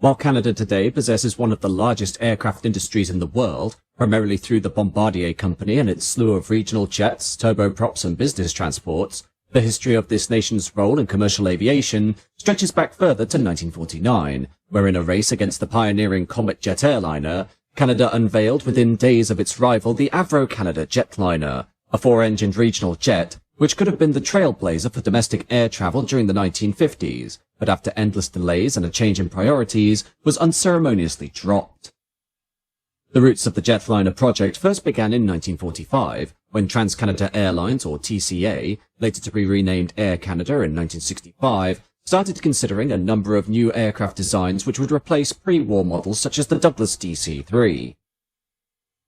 While Canada today possesses one of the largest aircraft industries in the world, primarily through the Bombardier Company and its slew of regional jets, turboprops and business transports, the history of this nation's role in commercial aviation stretches back further to 1949, where in a race against the pioneering Comet jet airliner, Canada unveiled within days of its rival the Avro Canada Jetliner, a four-engined regional jet which could have been the trailblazer for domestic air travel during the 1950s, but after endless delays and a change in priorities, was unceremoniously dropped. The roots of the Jetliner project first began in 1945, when Trans-Canada Airlines, or TCA, later to be renamed Air Canada in 1965, started considering a number of new aircraft designs which would replace pre-war models such as the Douglas DC-3.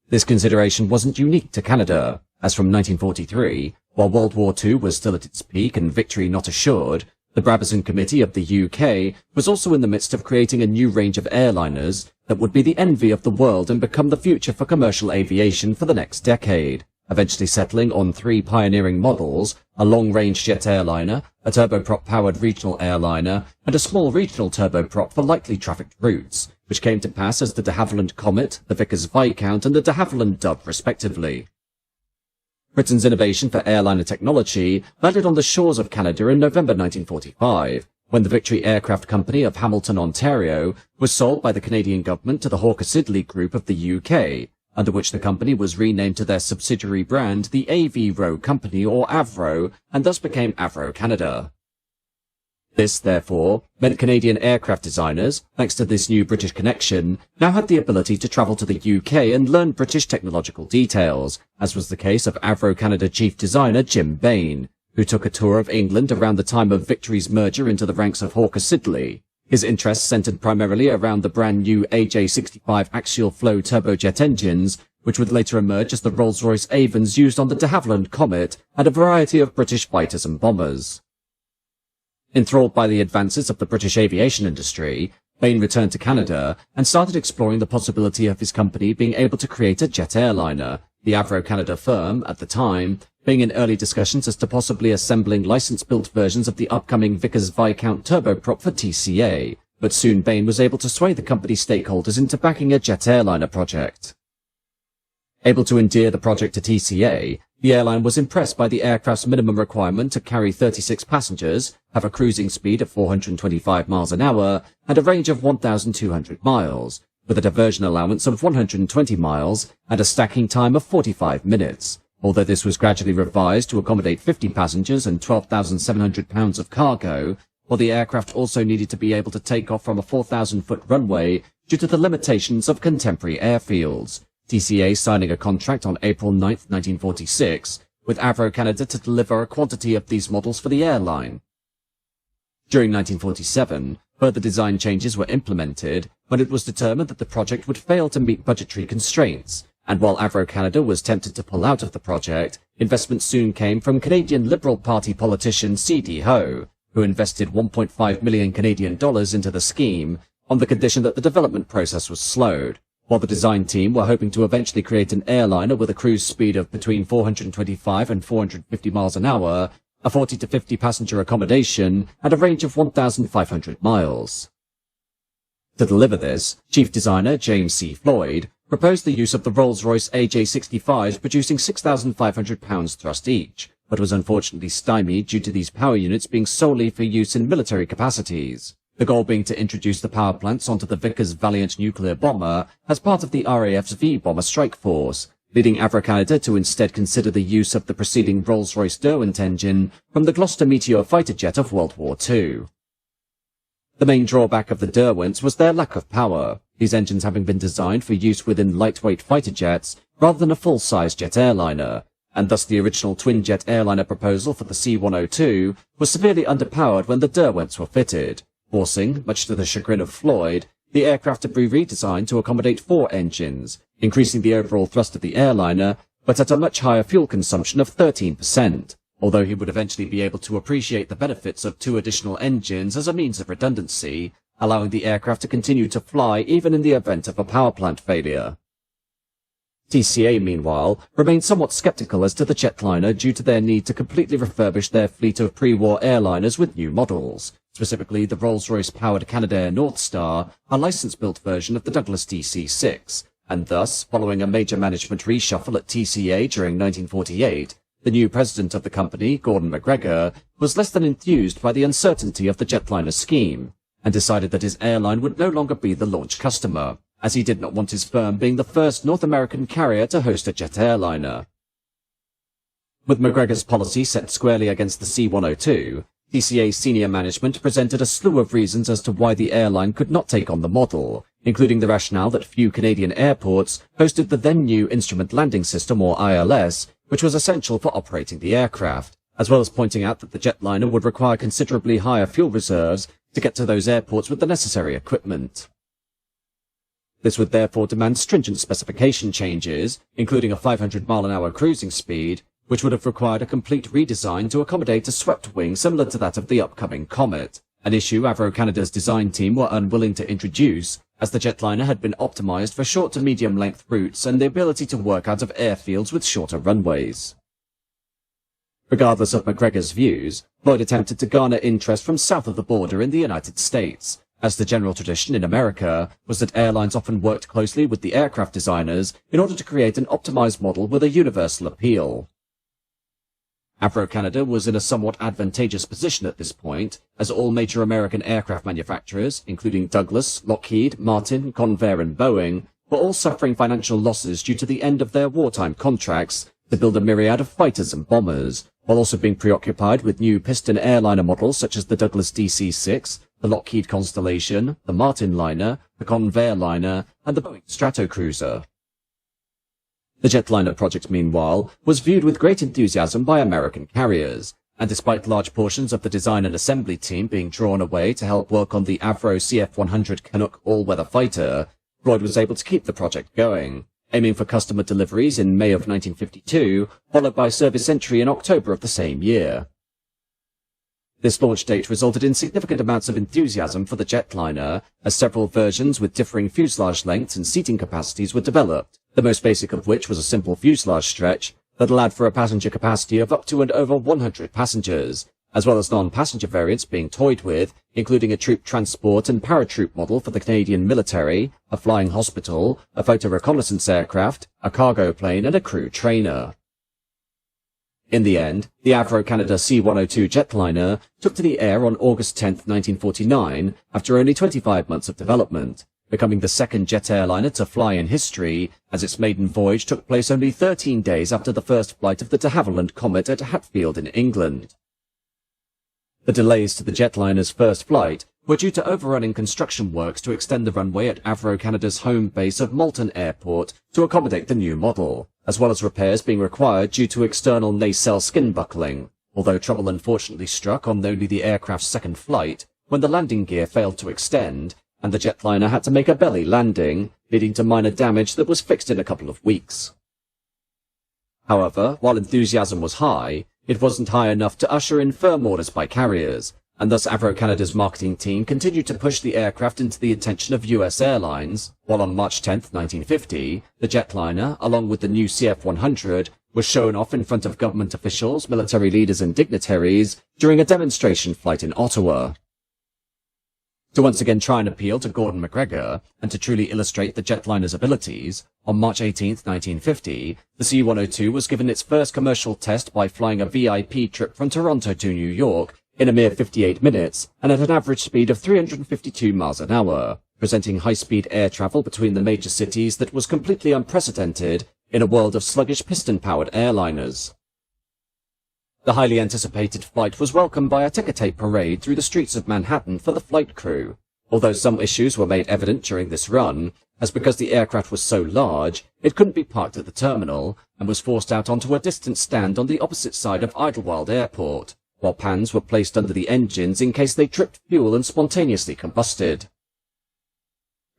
This consideration wasn't unique to Canada, as from 1943, while World War II was still at its peak and victory not assured, the Brabazon Committee of the UK was also in the midst of creating a new range of airliners that would be the envy of the world and become the future for commercial aviation for the next decade, eventually settling on three pioneering models: a long-range jet airliner, a turboprop-powered regional airliner, and a small regional turboprop for lightly trafficked routes, which came to pass as the de Havilland Comet, the Vickers Viscount, and the de Havilland Dove, respectively. Britain's innovation for airliner technology landed on the shores of Canada in November 1945, when the Victory Aircraft Company of Hamilton, Ontario, was sold by the Canadian government to the Hawker Siddeley Group of the UK, under which the company was renamed to their subsidiary brand, the Avro Company, or Avro, and thus became Avro Canada. This, therefore, meant Canadian aircraft designers, thanks to this new British connection, now had the ability to travel to the UK and learn British technological details, as was the case of Avro Canada chief designer Jim Bain, who took a tour of England around the time of Victory's merger into the ranks of Hawker Siddeley. His interests centred primarily around the brand new AJ65 axial flow turbojet engines, which would later emerge as the Rolls-Royce Avons used on the de Havilland Comet and a variety of British fighters and bombers. Enthralled by the advances of the British aviation industry, Bain returned to Canada and started exploring the possibility of his company being able to create a jet airliner, the Avro Canada firm, at the time, being in early discussions as to possibly assembling license-built versions of the upcoming Vickers Viscount turboprop for TCA, but soon Bain was able to sway the company's stakeholders into backing a jet airliner project. Able to endear the project to TCA, the airline was impressed by the aircraft's minimum requirement to carry 36 passengers, have a cruising speed of 425 miles an hour, and a range of 1,200 miles, with a diversion allowance of 120 miles and a stacking time of 45 minutes, although this was gradually revised to accommodate 50 passengers and 12,700 pounds of cargo, while the aircraft also needed to be able to take off from a 4,000-foot runway due to the limitations of contemporary airfields. TCA signing a contract on April 9, 1946, with Avro Canada to deliver a quantity of these models for the airline. During 1947, further design changes were implemented when it was determined that the project would fail to meet budgetary constraints, and while Avro Canada was tempted to pull out of the project, investment soon came from Canadian Liberal Party politician C.D. Ho, who invested $1.5 million Canadian dollars into the scheme on the condition that the development process was slowed. While the design team were hoping to eventually create an airliner with a cruise speed of between 425 and 450 miles an hour, a 40 to 50 passenger accommodation, and a range of 1,500 miles. To deliver this, chief designer James C. Floyd proposed the use of the Rolls-Royce AJ65s producing 6,500 pounds thrust each, but was unfortunately stymied due to these power units being solely for use in military capacities. The goal being to introduce the power plants onto the Vickers Valiant nuclear bomber as part of the RAF's V-bomber strike force, leading Avro Canada to instead consider the use of the preceding Rolls-Royce Derwent engine from the Gloucester Meteor fighter jet of World War II. The main drawback of the Derwents was their lack of power, these engines having been designed for use within lightweight fighter jets rather than a full-size jet airliner, and thus the original twin-jet airliner proposal for the C-102 was severely underpowered when the Derwents were fitted, forcing, much to the chagrin of Floyd, the aircraft to be redesigned to accommodate 4 engines, increasing the overall thrust of the airliner, but at a much higher fuel consumption of 13%, although he would eventually be able to appreciate the benefits of 2 additional engines as a means of redundancy, allowing the aircraft to continue to fly even in the event of a power plant failure. TCA, meanwhile, remained somewhat skeptical as to the jetliner due to their need to completely refurbish their fleet of pre-war airliners with new models, specifically the Rolls-Royce-powered Canadair North Star, a license-built version of the Douglas DC-6, and thus, following a major management reshuffle at TCA during 1948, the new president of the company, Gordon McGregor, was less than enthused by the uncertainty of the Jetliner scheme, and decided that his airline would no longer be the launch customer, as he did not want his firm being the first North American carrier to host a jet airliner. With McGregor's policy set squarely against the C-102, TCA's senior management presented a slew of reasons as to why the airline could not take on the model, including the rationale that few Canadian airports hosted the then-new Instrument Landing System, or ILS, which was essential for operating the aircraft, as well as pointing out that the jetliner would require considerably higher fuel reserves to get to those airports with the necessary equipment. This would therefore demand stringent specification changes, including a 500-mile-an-hour cruising speed, which would have required a complete redesign to accommodate a swept wing similar to that of the upcoming Comet, an issue Avro Canada's design team were unwilling to introduce, as the jetliner had been optimized for short to medium-length routes and the ability to work out of airfields with shorter runways. Regardless of McGregor's views, Floyd attempted to garner interest from south of the border in the United States, as the general tradition in America was that airlines often worked closely with the aircraft designers in order to create an optimized model with a universal appeal. Avro Canada was in a somewhat advantageous position at this point, as all major American aircraft manufacturers, including Douglas, Lockheed, Martin, Convair and Boeing, were all suffering financial losses due to the end of their wartime contracts to build a myriad of fighters and bombers, while also being preoccupied with new piston airliner models such as the Douglas DC-6, the Lockheed Constellation, the Martin Liner, the Convair Liner, and the Boeing Stratocruiser. The jetliner project, meanwhile, was viewed with great enthusiasm by American carriers, and despite large portions of the design and assembly team being drawn away to help work on the Avro CF-100 Canuck all-weather fighter, Floyd was able to keep the project going, aiming for customer deliveries in May of 1952, followed by service entry in October of the same year. This launch date resulted in significant amounts of enthusiasm for the jetliner, as several versions with differing fuselage lengths and seating capacities were developed, the most basic of which was a simple fuselage stretch that allowed for a passenger capacity of up to and over 100 passengers, as well as non-passenger variants being toyed with, including a troop transport and paratroop model for the Canadian military, a flying hospital, a photo reconnaissance aircraft, a cargo plane, and a crew trainer. In the end, the Avro Canada C102 Jetliner took to the air on August 10, 1949, after only 25 months of development, becoming the second jet airliner to fly in history, as its maiden voyage took place only 13 days after the first flight of the de Havilland Comet at Hatfield in England. The delays to the jetliner's first flight were due to overrunning construction works to extend the runway at Avro Canada's home base of Malton Airport to accommodate the new model, as well as repairs being required due to external nacelle skin buckling, although trouble unfortunately struck on only the aircraft's second flight, when the landing gear failed to extend, and the jetliner had to make a belly landing, leading to minor damage that was fixed in a couple of weeks. However, while enthusiasm was high, it wasn't high enough to usher in firm orders by carriers, and thus Avro Canada's marketing team continued to push the aircraft into the attention of US Airlines, while on March 10, 1950, the jetliner, along with the new CF-100, was shown off in front of government officials, military leaders and dignitaries during a demonstration flight in Ottawa. To once again try and appeal to Gordon McGregor, and to truly illustrate the jetliner's abilities, on March 18, 1950, the C-102 was given its first commercial test by flying a VIP trip from Toronto to New York in a mere 58 minutes, and at an average speed of 352 miles an hour, presenting high-speed air travel between the major cities that was completely unprecedented in a world of sluggish piston-powered airliners. The highly anticipated flight was welcomed by a ticker-tape parade through the streets of Manhattan for the flight crew, although some issues were made evident during this run, as because the aircraft was so large, it couldn't be parked at the terminal, and was forced out onto a distant stand on the opposite side of Idlewild Airport, while pans were placed under the engines in case they dripped fuel and spontaneously combusted.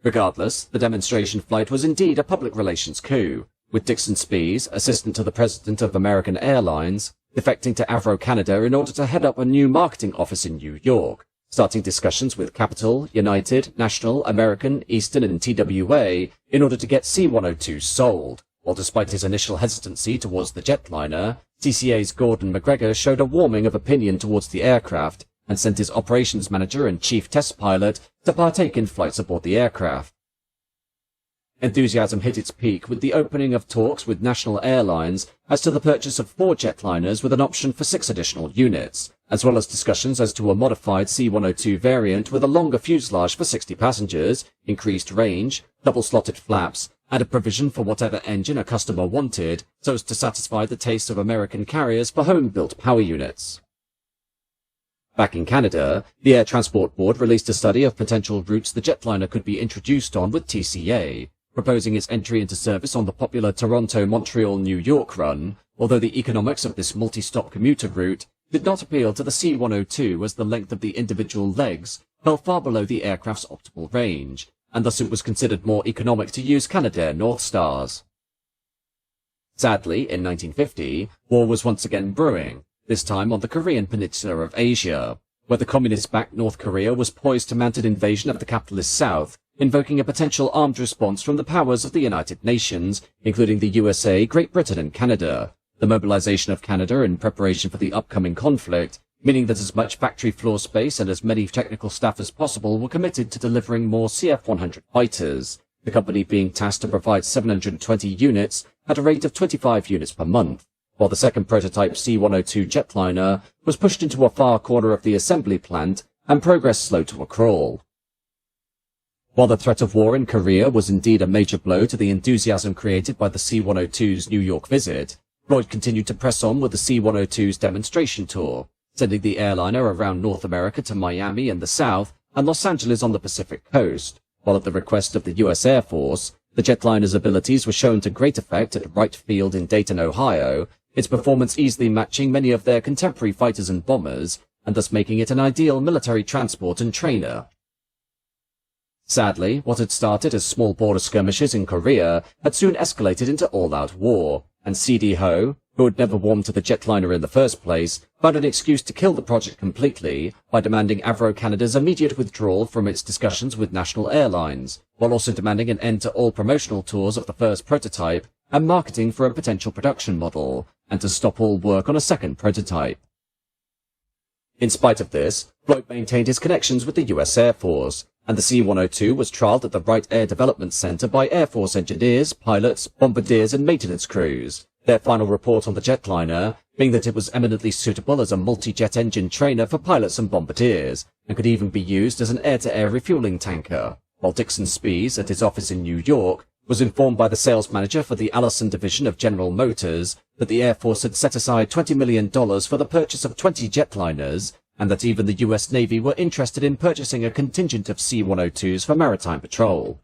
Regardless, the demonstration flight was indeed a public relations coup, with Dixon Spees, assistant to the president of American Airlines, defecting to Avro Canada in order to head up a new marketing office in New York, starting discussions with Capital, United, National, American, Eastern and TWA in order to get C-102 sold, while despite his initial hesitancy towards the jetliner, TCA's Gordon McGregor showed a warming of opinion towards the aircraft, and sent his operations manager and chief test pilot to partake in flights aboard the aircraft. Enthusiasm hit its peak with the opening of talks with national airlines as to the purchase of 4 jetliners with an option for 6 additional units, as well as discussions as to a modified C-102 variant with a longer fuselage for 60 passengers, increased range, double-slotted flaps, and a provision for whatever engine a customer wanted, so as to satisfy the taste of American carriers for home-built power units. Back in Canada, the Air Transport Board released a study of potential routes the jetliner could be introduced on with TCA, proposing its entry into service on the popular Toronto-Montreal-New York run, although the economics of this multi-stop commuter route did not appeal to the C-102 as the length of the individual legs fell far below the aircraft's optimal range, and thus it was considered more economic to use Canadair North Stars. Sadly, in 1950, war was once again brewing, this time on the Korean peninsula of Asia, where the communist-backed North Korea was poised to mount an invasion of the capitalist South, invoking a potential armed response from the powers of the United Nations, including the USA, Great Britain and Canada, the mobilization of Canada in preparation for the upcoming conflict, meaning that as much factory floor space and as many technical staff as possible were committed to delivering more CF-100 fighters, the company being tasked to provide 720 units at a rate of 25 units per month, while the second prototype C-102 jetliner was pushed into a far corner of the assembly plant and progress slowed to a crawl. While the threat of war in Korea was indeed a major blow to the enthusiasm created by the C-102's New York visit, Floyd continued to press on with the C-102's demonstration tour, sending the airliner around North America to Miami in the south and Los Angeles on the Pacific coast, while at the request of the U.S. Air Force, the jetliner's abilities were shown to great effect at Wright Field in Dayton, Ohio, its performance easily matching many of their contemporary fighters and bombers, and thus making it an ideal military transport and trainer. Sadly, what had started as small border skirmishes in Korea had soon escalated into all-out war, and C.D. Ho, who had never warmed to the jetliner in the first place, found an excuse to kill the project completely by demanding Avro Canada's immediate withdrawal from its discussions with national airlines, while also demanding an end to all promotional tours of the first prototype and marketing for a potential production model, and to stop all work on a second prototype. In spite of this, Floyd maintained his connections with the U.S. Air Force, and the C-102 was trialled at the Wright Air Development Center by Air Force engineers, pilots, bombardiers and maintenance crews, their final report on the jetliner being that it was eminently suitable as a multi-jet engine trainer for pilots and bombardiers, and could even be used as an air-to-air refueling tanker, while Dixon Spees, at his office in New York, was informed by the sales manager for the Allison division of General Motors that the Air Force had set aside $20 million for the purchase of 20 jetliners, and that even the US Navy were interested in purchasing a contingent of C-102s for maritime patrol.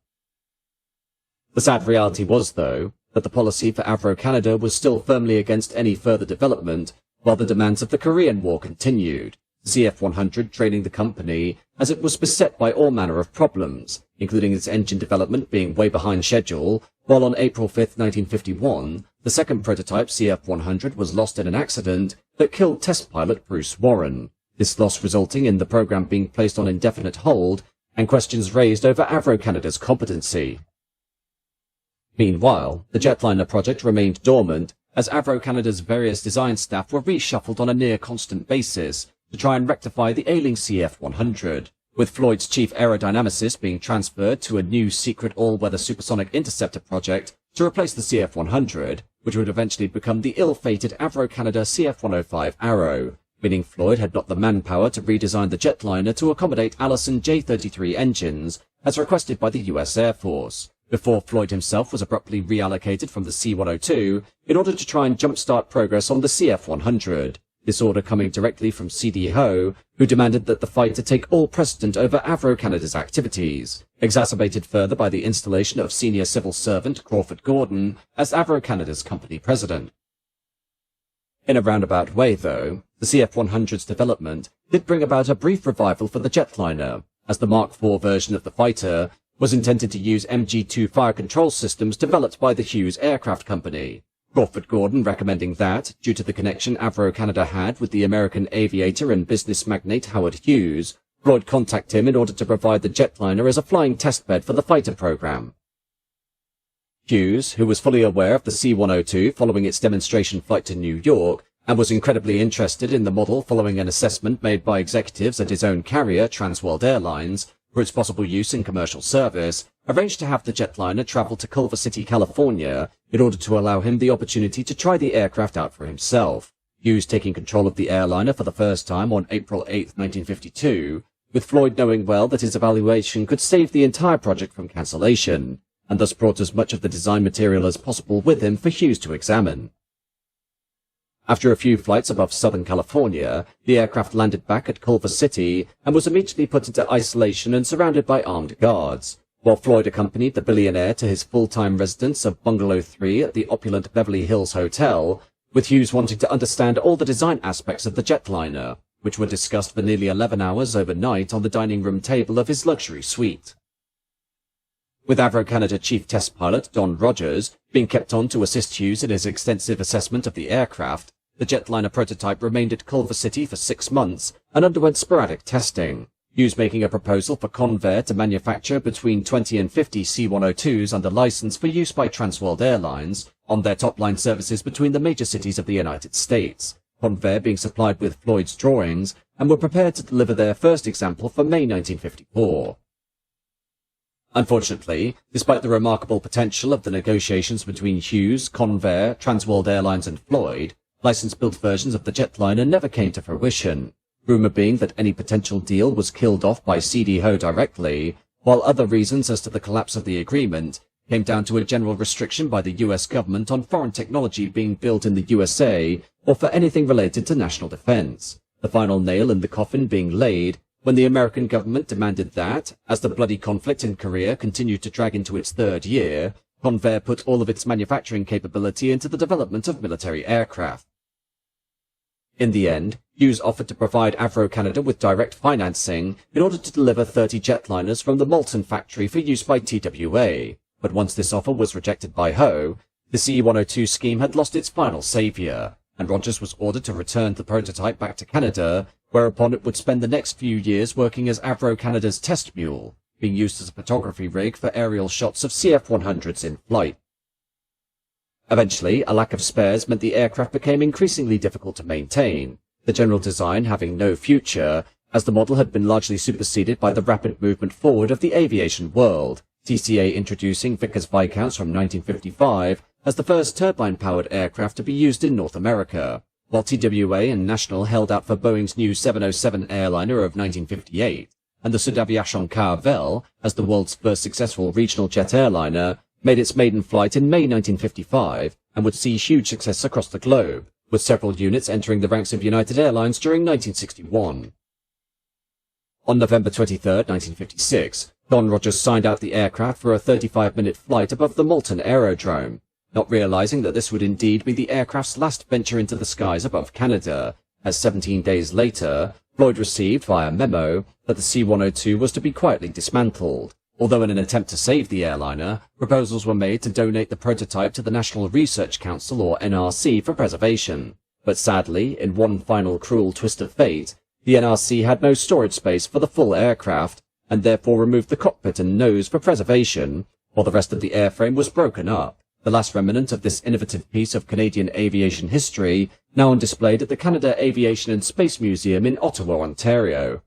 The sad reality was, though, that the policy for Avro Canada was still firmly against any further development, while the demands of the Korean War continued, CF-100 training the company as it was beset by all manner of problems, including its engine development being way behind schedule, while on April 5, 1951, the second prototype CF-100 was lost in an accident that killed test pilot Bruce Warren, this loss resulting in the program being placed on indefinite hold and questions raised over Avro Canada's competency. Meanwhile, the jetliner project remained dormant as Avro Canada's various design staff were reshuffled on a near-constant basis to try and rectify the ailing CF-100, with Floyd's chief aerodynamicist being transferred to a new secret all-weather supersonic interceptor project to replace the CF-100, which would eventually become the ill-fated Avro Canada CF-105 Arrow, meaning Floyd had not the manpower to redesign the jetliner to accommodate Allison J-33 engines, as requested by the US Air Force, before Floyd himself was abruptly reallocated from the C-102 in order to try and jumpstart progress on the CF-100, this order coming directly from C.D. Ho, who demanded that the fighter take all precedent over Avro Canada's activities, exacerbated further by the installation of senior civil servant Crawford Gordon as Avro Canada's company president. In a roundabout way, though, the CF-100's development did bring about a brief revival for the jetliner, as the Mark IV version of the fighter was intended to use MG-2 fire control systems developed by the Hughes Aircraft Company, Crawford Gordon recommending that, due to the connection Avro Canada had with the American aviator and business magnate Howard Hughes, Floyd contact him in order to provide the jetliner as a flying testbed for the fighter program. Hughes, who was fully aware of the C-102 following its demonstration flight to New York, and was incredibly interested in the model following an assessment made by executives at his own carrier, Transworld Airlines, for its possible use in commercial service, arranged to have the jetliner travel to Culver City, California, in order to allow him the opportunity to try the aircraft out for himself. Hughes taking control of the airliner for the first time on April 8, 1952, with Floyd knowing well that his evaluation could save the entire project from cancellation, and thus brought as much of the design material as possible with him for Hughes to examine. After a few flights above Southern California, the aircraft landed back at Culver City and was immediately put into isolation and surrounded by armed guards, while Floyd accompanied the billionaire to his full-time residence of Bungalow 3 at the opulent Beverly Hills Hotel, with Hughes wanting to understand all the design aspects of the jetliner, which were discussed for nearly 11 hours overnight on the dining room table of his luxury suite. With Avro Canada chief test pilot Don Rogers being kept on to assist Hughes in his extensive assessment of the aircraft, the jetliner prototype remained at Culver City for 6 months and underwent sporadic testing, Hughes making a proposal for Convair to manufacture between 20 and 50 C-102s under license for use by Transworld Airlines on their top-line services between the major cities of the United States, Convair being supplied with Floyd's drawings, and were prepared to deliver their first example for May 1954. Unfortunately, despite the remarkable potential of the negotiations between Hughes, Convair, Transworld Airlines and Floyd, license-built versions of the jetliner never came to fruition, rumour being that any potential deal was killed off by CD-Ho directly, while other reasons as to the collapse of the agreement came down to a general restriction by the US government on foreign technology being built in the USA or for anything related to national defence, the final nail in the coffin being laid when the American government demanded that, as the bloody conflict in Korea continued to drag into its 3rd year, Convair put all of its manufacturing capability into the development of military aircraft. In the end, Hughes offered to provide Avro Canada with direct financing in order to deliver 30 jetliners from the Moulton factory for use by TWA, but once this offer was rejected by Ho, the C-102 scheme had lost its final saviour, and Rogers was ordered to return the prototype back to Canada, whereupon it would spend the next few years working as Avro Canada's test mule, being used as a photography rig for aerial shots of CF-100s in flight. Eventually, a lack of spares meant the aircraft became increasingly difficult to maintain, the general design having no future, as the model had been largely superseded by the rapid movement forward of the aviation world, TCA introducing Vickers Viscounts from 1955 as the first turbine-powered aircraft to be used in North America, while TWA and National held out for Boeing's new 707 Airliner of 1958, and the Sud Aviation Caravelle, as the world's first successful regional jet airliner, made its maiden flight in May 1955 and would see huge success across the globe, with several units entering the ranks of United Airlines during 1961. On November 23, 1956, Don Rogers signed out the aircraft for a 35-minute flight above the Moulton Aerodrome, not realizing that this would indeed be the aircraft's last venture into the skies above Canada, as 17 days later, Floyd received via memo that the C-102 was to be quietly dismantled, although in an attempt to save the airliner, proposals were made to donate the prototype to the National Research Council or NRC for preservation. But sadly, in one final cruel twist of fate, the NRC had no storage space for the full aircraft, and therefore removed the cockpit and nose for preservation, while the rest of the airframe was broken up, the last remnant of this innovative piece of Canadian aviation history, now on display at the Canada Aviation and Space Museum in Ottawa, Ontario.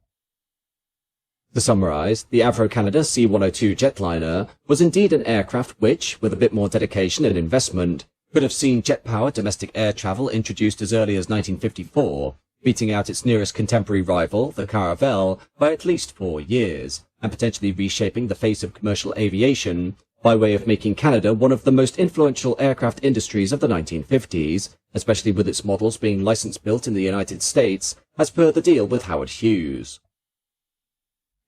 To summarise, the Avro Canada C102 Jetliner was indeed an aircraft which, with a bit more dedication and investment, could have seen jet-powered domestic air travel introduced as early as 1954, beating out its nearest contemporary rival, the Caravelle, by at least 4 years, and potentially reshaping the face of commercial aviation by way of making Canada one of the most influential aircraft industries of the 1950s, especially with its models being license-built in the United States, as per the deal with Howard Hughes.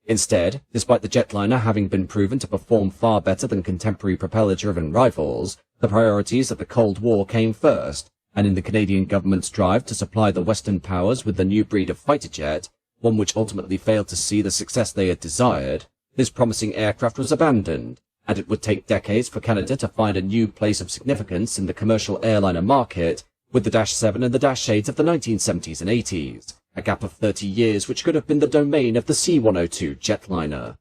Instead, despite the jetliner having been proven to perform far better than contemporary propeller-driven rivals, the priorities of the Cold War came first, and in the Canadian government's drive to supply the Western powers with the new breed of fighter jet, one which ultimately failed to see the success they had desired, this promising aircraft was abandoned, and it would take decades for Canada to find a new place of significance in the commercial airliner market, with the Dash 7 and the Dash 8 of the 1970s and 80s, a gap of 30 years which could have been the domain of the C-102 jetliner.